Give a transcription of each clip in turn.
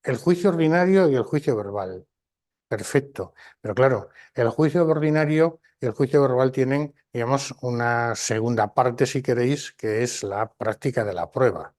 El juicio ordinario y el juicio verbal. Perfecto. Pero claro, el juicio ordinario y el juicio verbal tienen, digamos, una segunda parte, si queréis, que es la práctica de la prueba.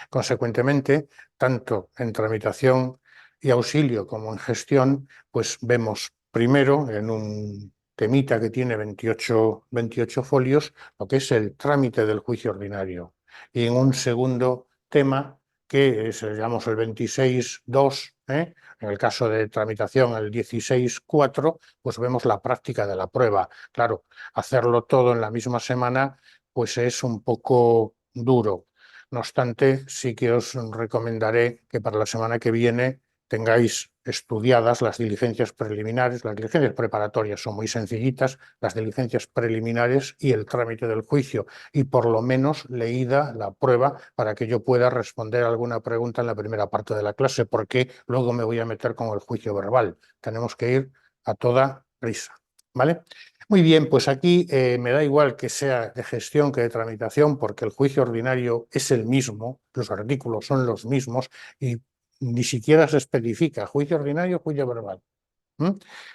Consecuentemente, tanto en tramitación y auxilio como en gestión, pues vemos primero en un temita que tiene 28 folios, lo que es el trámite del juicio ordinario. Y en un segundo tema, que es, digamos, el 26.2, en el caso de tramitación, el 16.4, pues vemos la práctica de la prueba. Claro, hacerlo todo en la misma semana, pues es un poco duro. No obstante, sí que os recomendaré que para la semana que viene tengáis estudiadas las diligencias preliminares. Las diligencias preparatorias son muy sencillitas, las diligencias preliminares y el trámite del juicio, y por lo menos leída la prueba para que yo pueda responder alguna pregunta en la primera parte de la clase, porque luego me voy a meter con el juicio verbal. Tenemos que ir a toda prisa, ¿vale? Muy bien, pues aquí me da igual que sea de gestión que de tramitación, porque el juicio ordinario es el mismo, los artículos son los mismos y ni siquiera se especifica juicio ordinario, juicio verbal.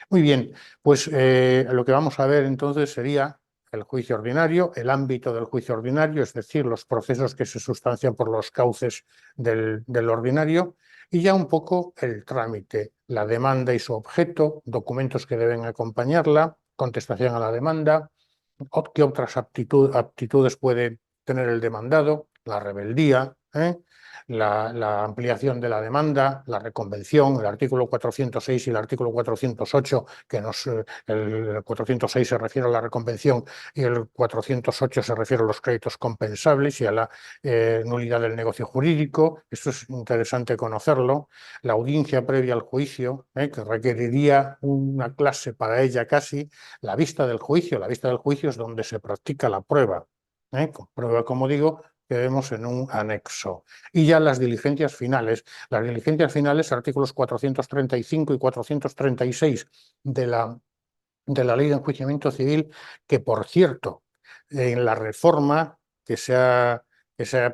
Muy bien, pues lo que vamos a ver entonces sería el juicio ordinario, el ámbito del juicio ordinario, es decir, los procesos que se sustancian por los cauces del ordinario, y ya un poco el trámite, la demanda y su objeto, documentos que deben acompañarla, contestación a la demanda, qué otras aptitudes puede tener el demandado, la rebeldía, la ampliación de la demanda, la reconvención, el artículo 406 y el artículo 408, el 406 se refiere a la reconvención y el 408 se refiere a los créditos compensables y a la nulidad del negocio jurídico. Esto es interesante conocerlo. La audiencia previa al juicio, que requeriría una clase para ella casi. La vista del juicio. La vista del juicio es donde se practica la prueba. Prueba, como digo, que vemos en un anexo. Y ya las diligencias finales. Las diligencias finales, artículos 435 y 436 de la Ley de Enjuiciamiento Civil, que por cierto, en la reforma que se ha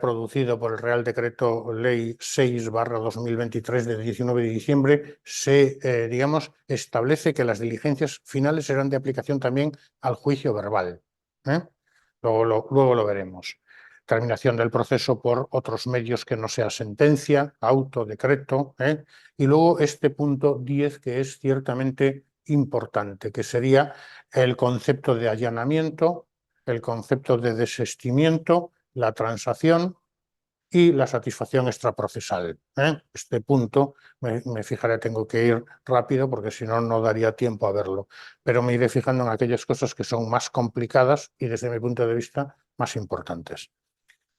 producido por el Real Decreto Ley 6/2023 de 19 de diciembre, digamos, establece que las diligencias finales serán de aplicación también al juicio verbal. Luego lo veremos. Terminación del proceso por otros medios que no sea sentencia, auto, decreto. Y luego este punto 10, que es ciertamente importante, que sería el concepto de allanamiento, el concepto de desistimiento, la transacción y la satisfacción extraprocesal. Este punto, me fijaré, tengo que ir rápido porque si no, no daría tiempo a verlo, pero me iré fijando en aquellas cosas que son más complicadas y desde mi punto de vista más importantes.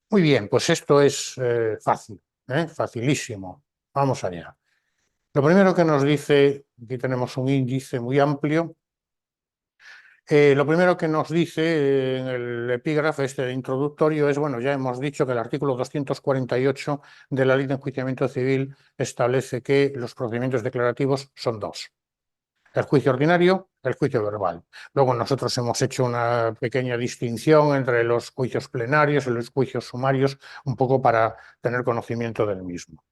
Muy bien, pues esto es fácil, facilísimo. Vamos allá. Lo primero que nos dice, aquí tenemos un índice muy amplio. Lo primero que nos dice en el epígrafe este introductorio es, bueno, ya hemos dicho que el artículo 248 de la Ley de Enjuiciamiento Civil establece que los procedimientos declarativos son dos: el juicio ordinario, el juicio verbal. Luego nosotros hemos hecho una pequeña distinción entre los juicios plenarios y los juicios sumarios, un poco para tener conocimiento del mismo.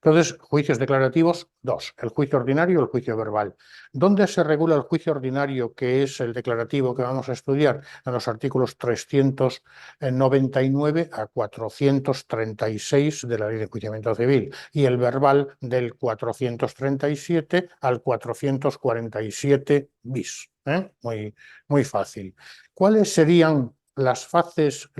Entonces, juicios declarativos, dos: el juicio ordinario y el juicio verbal. ¿Dónde se regula el juicio ordinario, que es el declarativo que vamos a estudiar? En los artículos 399 a 436 de la Ley de Enjuiciamiento Civil, y el verbal del 437 al 447 bis. Muy, muy fácil. ¿Cuáles serían las fases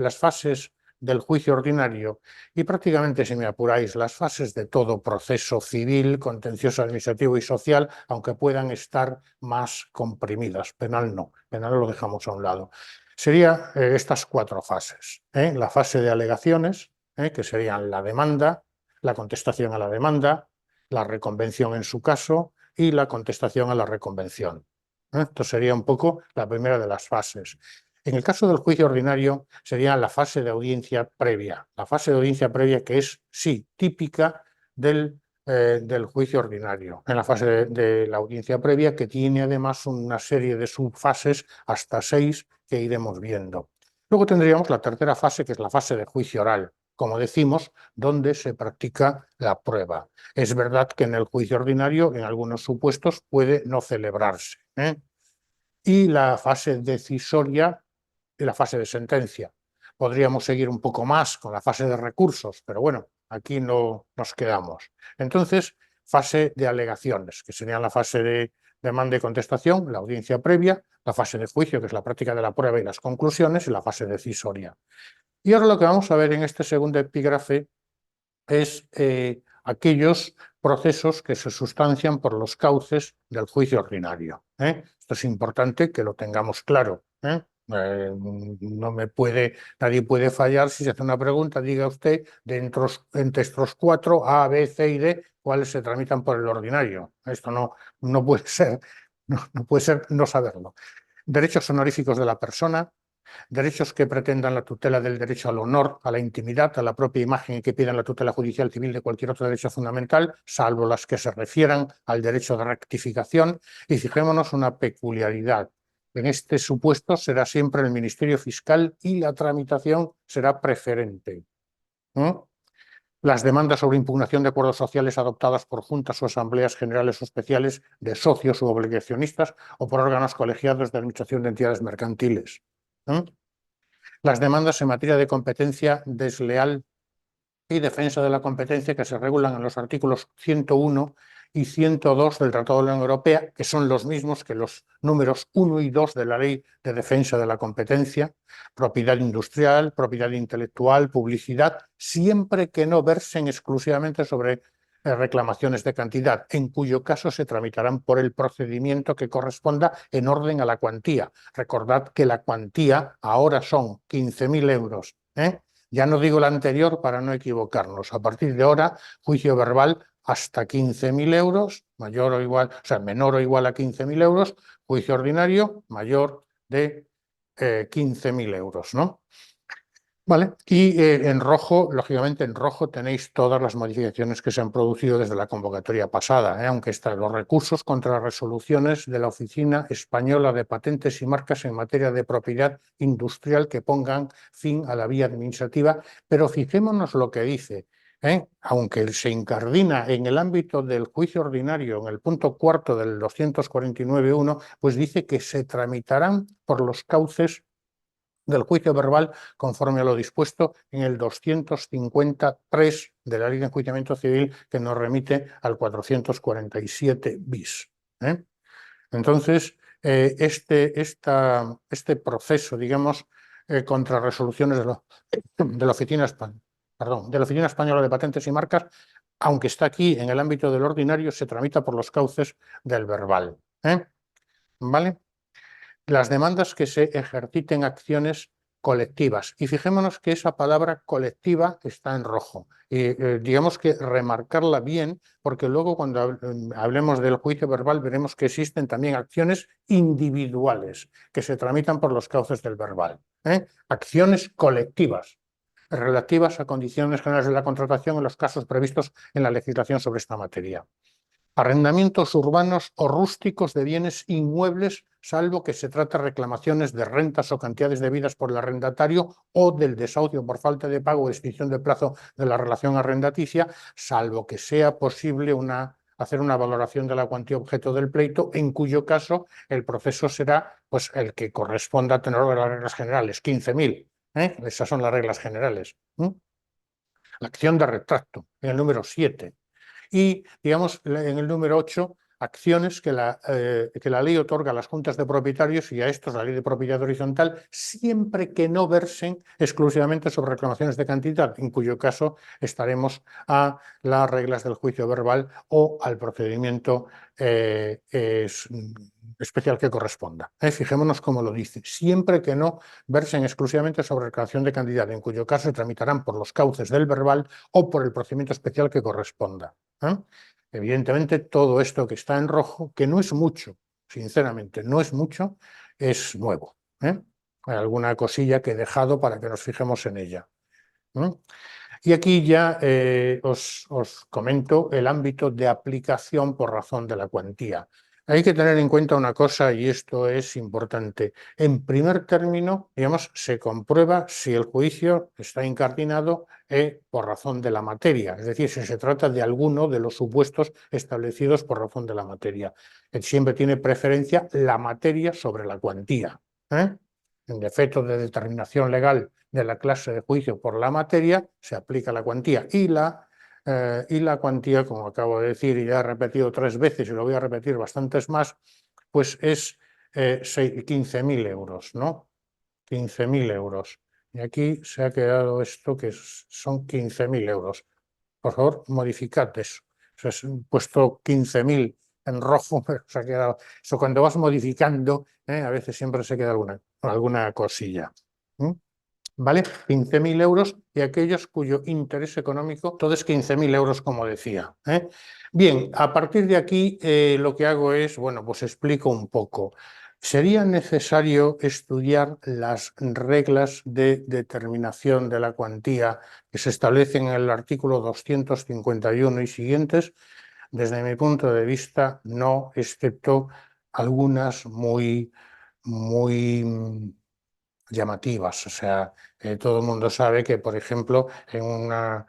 del juicio ordinario? Y prácticamente, si me apuráis, las fases de todo proceso civil, contencioso, administrativo y social, aunque puedan estar más comprimidas. Penal no, penal lo dejamos a un lado. Serían estas cuatro fases. La fase de alegaciones, que serían la demanda, la contestación a la demanda, la reconvención en su caso y la contestación a la reconvención. Esto sería un poco la primera de las fases. En el caso del juicio ordinario sería la fase de audiencia previa. La fase de audiencia previa, que es, sí, típica del juicio ordinario. En la fase de la audiencia previa, que tiene además una serie de subfases, hasta 6, que iremos viendo. Luego tendríamos la tercera fase, que es la fase de juicio oral, como decimos, donde se practica la prueba. Es verdad que en el juicio ordinario, en algunos supuestos, puede no celebrarse, ¿eh? Y la fase decisoria y la fase de sentencia. Podríamos seguir un poco más con la fase de recursos, pero bueno, aquí no nos quedamos. Entonces, fase de alegaciones, que sería la fase de demanda y contestación, la audiencia previa, la fase de juicio, que es la práctica de la prueba y las conclusiones, y la fase decisoria. Y ahora lo que vamos a ver en este segundo epígrafe es aquellos procesos que se sustancian por los cauces del juicio ordinario, ¿eh? Esto es importante que lo tengamos claro, ¿eh? Nadie puede fallar si se hace una pregunta, diga usted, entre estos cuatro, A, B, C y D, cuáles se tramitan por el ordinario. Esto no puede ser, no puede ser no saberlo. Derechos honoríficos de la persona, derechos que pretendan la tutela del derecho al honor, a la intimidad, a la propia imagen y que pidan la tutela judicial civil de cualquier otro derecho fundamental, salvo las que se refieran al derecho de rectificación. Y fijémonos una peculiaridad. En este supuesto será siempre el Ministerio Fiscal y la tramitación será preferente. Las demandas sobre impugnación de acuerdos sociales adoptadas por juntas o asambleas generales o especiales de socios u obligacionistas o por órganos colegiados de administración de entidades mercantiles. Las demandas en materia de competencia desleal y defensa de la competencia que se regulan en los artículos 101 y 102 del Tratado de la Unión Europea, que son los mismos que los números 1 y 2 de la Ley de Defensa de la Competencia, propiedad industrial, propiedad intelectual, publicidad, siempre que no versen exclusivamente sobre reclamaciones de cantidad, en cuyo caso se tramitarán por el procedimiento que corresponda en orden a la cuantía. Recordad que la cuantía ahora son 15.000 euros, ¿eh? Ya no digo la anterior para no equivocarnos. A partir de ahora, juicio verbal hasta 15.000 euros, mayor o igual, o sea, menor o igual a 15.000 euros, juicio ordinario mayor de 15.000 euros, ¿no? Vale, y en rojo, lógicamente en rojo tenéis todas las modificaciones que se han producido desde la convocatoria pasada, aunque están los recursos contra las resoluciones de la Oficina Española de Patentes y Marcas en materia de propiedad industrial que pongan fin a la vía administrativa, pero fijémonos lo que dice, aunque se incardina en el ámbito del juicio ordinario, en el punto cuarto del 249.1, pues dice que se tramitarán por los cauces del juicio verbal conforme a lo dispuesto en el 253 de la Ley de Enjuiciamiento Civil, que nos remite al 447 bis. Entonces, este proceso, digamos, contra resoluciones de la Oficina Española de Patentes y Marcas, aunque está aquí en el ámbito del ordinario, se tramita por los cauces del verbal. ¿Vale? Las demandas que se ejerciten acciones colectivas. Y fijémonos que esa palabra colectiva está en rojo. Y digamos que remarcarla bien, porque luego cuando hablemos del juicio verbal veremos que existen también acciones individuales que se tramitan por los cauces del verbal. Acciones colectivas relativas a condiciones generales de la contratación en los casos previstos en la legislación sobre esta materia. Arrendamientos urbanos o rústicos de bienes inmuebles, salvo que se trate de reclamaciones de rentas o cantidades debidas por el arrendatario o del desahucio por falta de pago o extinción de plazo de la relación arrendaticia, salvo que sea posible hacer una valoración de la cuantía objeto del pleito, en cuyo caso el proceso será pues, el que corresponda a tener las reglas generales, 15.000. Esas son las reglas generales. La acción de retracto, en el número 7. Y, digamos, en el número 8, acciones que la ley otorga a las juntas de propietarios y a estos la ley de propiedad horizontal, siempre que no versen exclusivamente sobre reclamaciones de cantidad, en cuyo caso estaremos a las reglas del juicio verbal o al procedimiento especial que corresponda. Fijémonos cómo lo dice. Siempre que no versen exclusivamente sobre reclamación de cantidad, en cuyo caso se tramitarán por los cauces del verbal o por el procedimiento especial que corresponda. Evidentemente, todo esto que está en rojo, que no es mucho, sinceramente, no es mucho, es nuevo. Hay alguna cosilla que he dejado para que nos fijemos en ella. Y aquí ya os comento el ámbito de aplicación por razón de la cuantía. Hay que tener en cuenta una cosa y esto es importante. En primer término, digamos, se comprueba si el juicio está incardinado por razón de la materia, es decir, si se trata de alguno de los supuestos establecidos por razón de la materia. Siempre tiene preferencia la materia sobre la cuantía. En defecto de determinación legal de la clase de juicio por la materia, se aplica la cuantía y la cuantía, como acabo de decir y ya he repetido 3 veces y lo voy a repetir bastantes más, pues es 15.000 euros, ¿no? 15.000 euros. Y aquí se ha quedado esto que son 15.000 euros. Por favor, modificad eso. He puesto 15.000 en rojo, pero se ha quedado. Eso cuando vas modificando, a veces siempre se queda alguna cosilla. ¿Vale? 15.000 euros y aquellos cuyo interés económico, todo es 15.000 euros, como decía. Bien, a partir de aquí lo que hago es, bueno, pues explico un poco. Sería necesario estudiar las reglas de determinación de la cuantía que se establecen en el artículo 251 y siguientes. Desde mi punto de vista, no, excepto algunas muy llamativas. O sea, todo el mundo sabe que, por ejemplo, un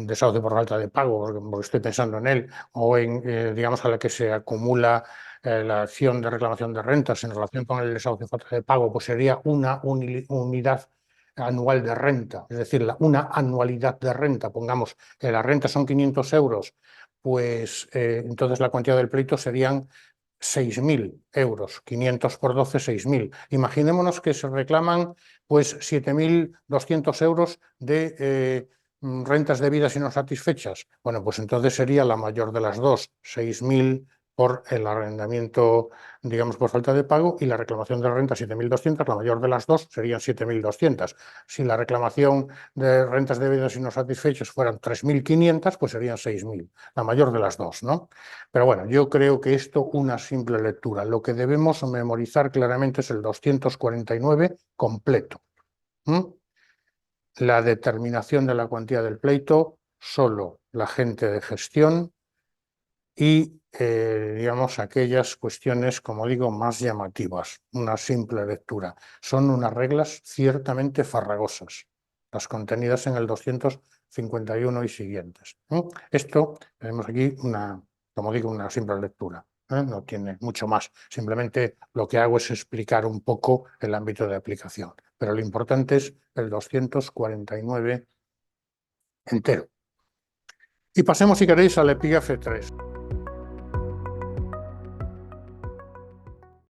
desahucio por falta de pago, porque estoy pensando en él, o digamos, a la que se acumula la acción de reclamación de rentas en relación con el desahucio por falta de pago, pues sería una unidad anual de renta, es decir, una anualidad de renta. Pongamos que la renta son 500 euros, pues entonces la cuantía del pleito serían 6.000 euros, 500 por 12, 6.000. Imaginémonos que se reclaman pues 7.200 euros de rentas debidas y no satisfechas. Bueno, pues entonces sería la mayor de las dos, 6.000 por el arrendamiento, digamos, por falta de pago, y la reclamación de renta 7.200, la mayor de las dos serían 7.200. Si la reclamación de rentas debidas y no satisfechas fueran 3.500, pues serían 6.000, la mayor de las dos, ¿no? Pero bueno, yo creo que esto una simple lectura. Lo que debemos memorizar claramente es el 249 completo. La determinación de la cuantía del pleito, solo la gente de gestión y, digamos, aquellas cuestiones, como digo, más llamativas. Una simple lectura. Son unas reglas ciertamente farragosas, las contenidas en el 251 y siguientes. Esto, tenemos aquí como digo, una simple lectura. No tiene mucho más. Simplemente lo que hago es explicar un poco el ámbito de aplicación. Pero lo importante es el 249 entero. Y pasemos, si queréis, al epígrafe 3.